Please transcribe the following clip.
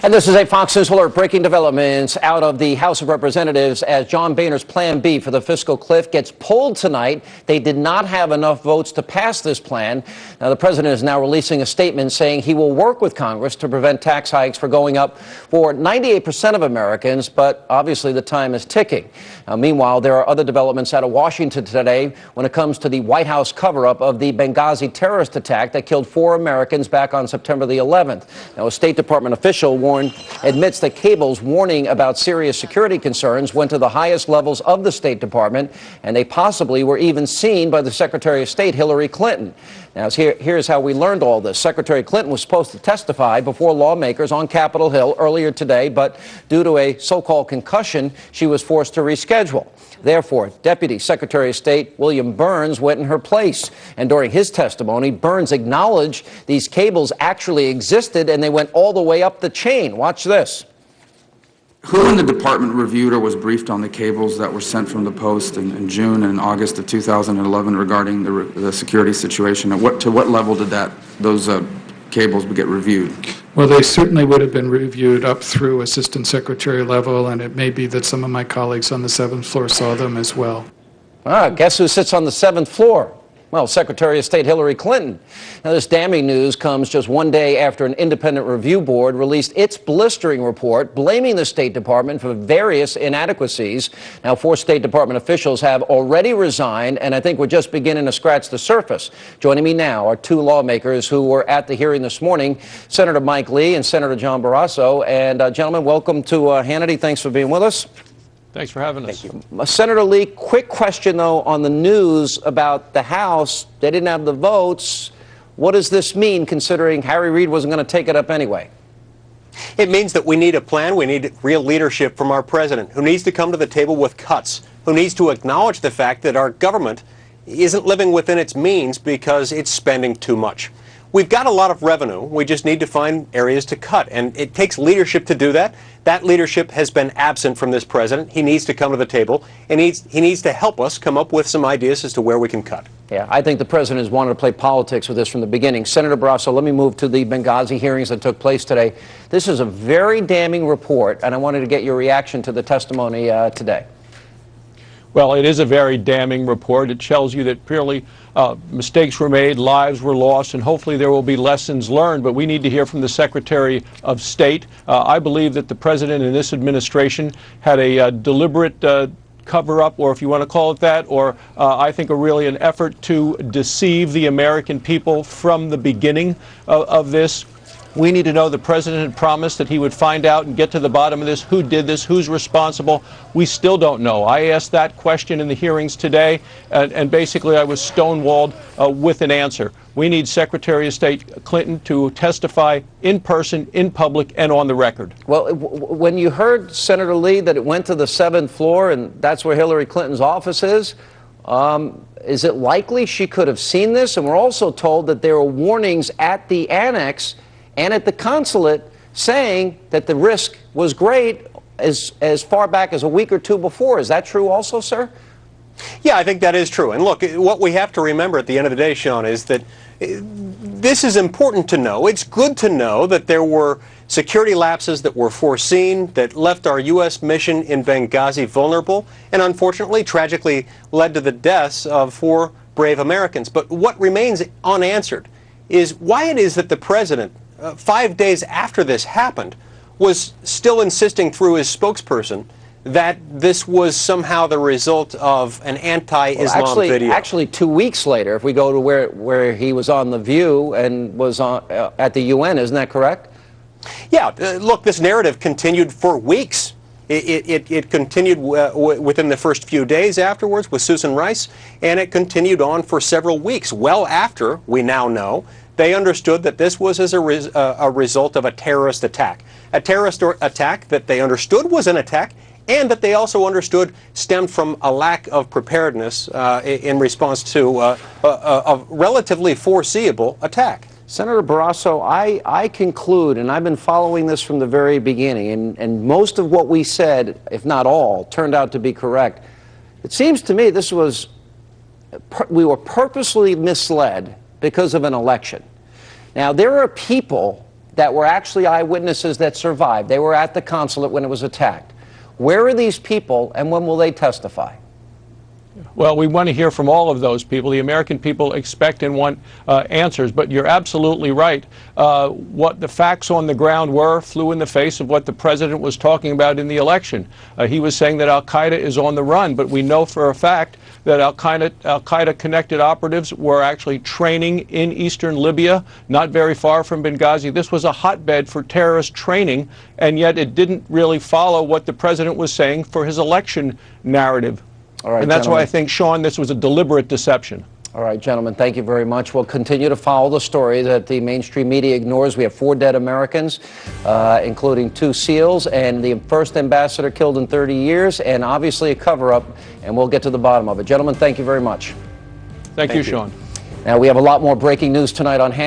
And this is a Fox News alert. Breaking developments out of the House of Representatives as John Boehner's Plan B for the fiscal cliff gets pulled tonight. They did not have enough votes to pass this plan. Now, the president is now releasing a statement saying he will work with Congress to prevent tax hikes for going up for 98% of Americans, but obviously the time is ticking. Now, meanwhile, there are other developments out of Washington today when it comes to the White House cover-up of the Benghazi terrorist attack that killed 4 Americans back on September the 11th. Now, a State Department official admits that cables warning about serious security concerns went to the highest levels of the State Department, and they possibly were even seen by the Secretary of State, Hillary Clinton. Now, here's how we learned all this. Secretary Clinton was supposed to testify before lawmakers on Capitol Hill earlier today, but due to a so-called concussion, she was forced to reschedule. Therefore, Deputy Secretary of State William Burns went in her place. And during his testimony, Burns acknowledged these cables actually existed and they went all the way up the chain. Watch this. Who in the department reviewed or was briefed on the cables that were sent from the Post in June and August of 2011 regarding the security situation? And to what level did those cables get reviewed? Well, they certainly would have been reviewed up through assistant secretary level, and it may be that some of my colleagues on the 7th floor saw them as well. Guess who sits on the 7th floor? Well, Secretary of State Hillary Clinton. Now, this damning news comes just one day after an independent review board released its blistering report blaming the State Department for various inadequacies. Now, 4 State Department officials have already resigned, and I think we're just beginning to scratch the surface. Joining me now are 2 lawmakers who were at the hearing this morning, Senator Mike Lee and Senator John Barrasso. And gentlemen, welcome to Hannity. Thanks for being with us. Thanks for having us. Thank you. Senator Lee, quick question, though, on the news about the House. They didn't have the votes. What does this mean, considering Harry Reid wasn't going to take it up anyway? It means that we need a plan. We need real leadership from our president, who needs to come to the table with cuts, who needs to acknowledge the fact that our government isn't living within its means because it's spending too much. We've got a lot of revenue. We just need to find areas to cut, and it takes leadership to do that. That leadership has been absent from this president. He needs to come to the table, and he needs to help us come up with some ideas as to where we can cut. Yeah, I think the president has wanted to play politics with this from the beginning. Senator Barrasso, let me move to the Benghazi hearings that took place today. This is a very damning report, and I wanted to get your reaction to the testimony today. Well, it is a very damning report. It tells you that purely mistakes were made, lives were lost, and hopefully there will be lessons learned. But we need to hear from the Secretary of State. I believe that the president and this administration had a deliberate cover-up, or if you want to call it that, or I think really an effort to deceive the American people from the beginning of this. We need to know the president had promised that he would find out and get to the bottom of this. Who did this? Who's responsible? We still don't know. I asked that question in the hearings today, and basically I was stonewalled with an answer. We need Secretary of State Clinton to testify in person, in public, and on the record. Well, when you heard, Senator Lee, that it went to the 7th floor and that's where Hillary Clinton's office is it likely she could have seen this? And we're also told that there were warnings at the annex and at the consulate saying that the risk was great as far back as a week or 2 before. Is that true also, sir? Yeah, I think that is true. And look, what we have to remember at the end of the day, Sean, is that this is important to know. It's good to know that there were security lapses that were foreseen that left our U.S. mission in Benghazi vulnerable and unfortunately, tragically led to the deaths of 4 brave Americans. But what remains unanswered is why it is that the president, 5 days after this happened, was still insisting through his spokesperson that this was somehow the result of an anti-Islam video. Actually, 2 weeks later, if we go to where he was on The View and was at the UN, isn't that correct? Yeah, look, this narrative continued for weeks. It continued within the first few days afterwards with Susan Rice, and it continued on for several weeks, well after, we now know, they understood that this was as a result of a terrorist attack. A terrorist attack that they understood was an attack, and that they also understood stemmed from a lack of preparedness in response to a relatively foreseeable attack. Senator Barrasso, I conclude, and I've been following this from the very beginning, and most of what we said, if not all, turned out to be correct. It seems to me we were purposely misled because of an election. Now, there are people that were actually eyewitnesses that survived. They were at the consulate when it was attacked. Where are these people, and when will they testify? Well, we want to hear from all of those people. The American people expect and want answers, but you're absolutely right. What the facts on the ground were flew in the face of what the president was talking about in the election. He was saying that al-Qaeda is on the run, but we know for a fact that al-Qaeda connected operatives were actually training in eastern Libya, not very far from Benghazi. This was a hotbed for terrorist training, and yet it didn't really follow what the president was saying for his election narrative. All right, and that's why I gentlemen. think, Sean, this was a deliberate deception. All right, gentlemen, thank you very much. We'll continue to follow the story that the mainstream media ignores. We have 4 dead Americans, including 2 SEALs, and the first ambassador killed in 30 years, and obviously a cover-up, and we'll get to the bottom of it. Gentlemen, thank you very much. Thank you, Sean. Now, we have a lot more breaking news tonight on hand.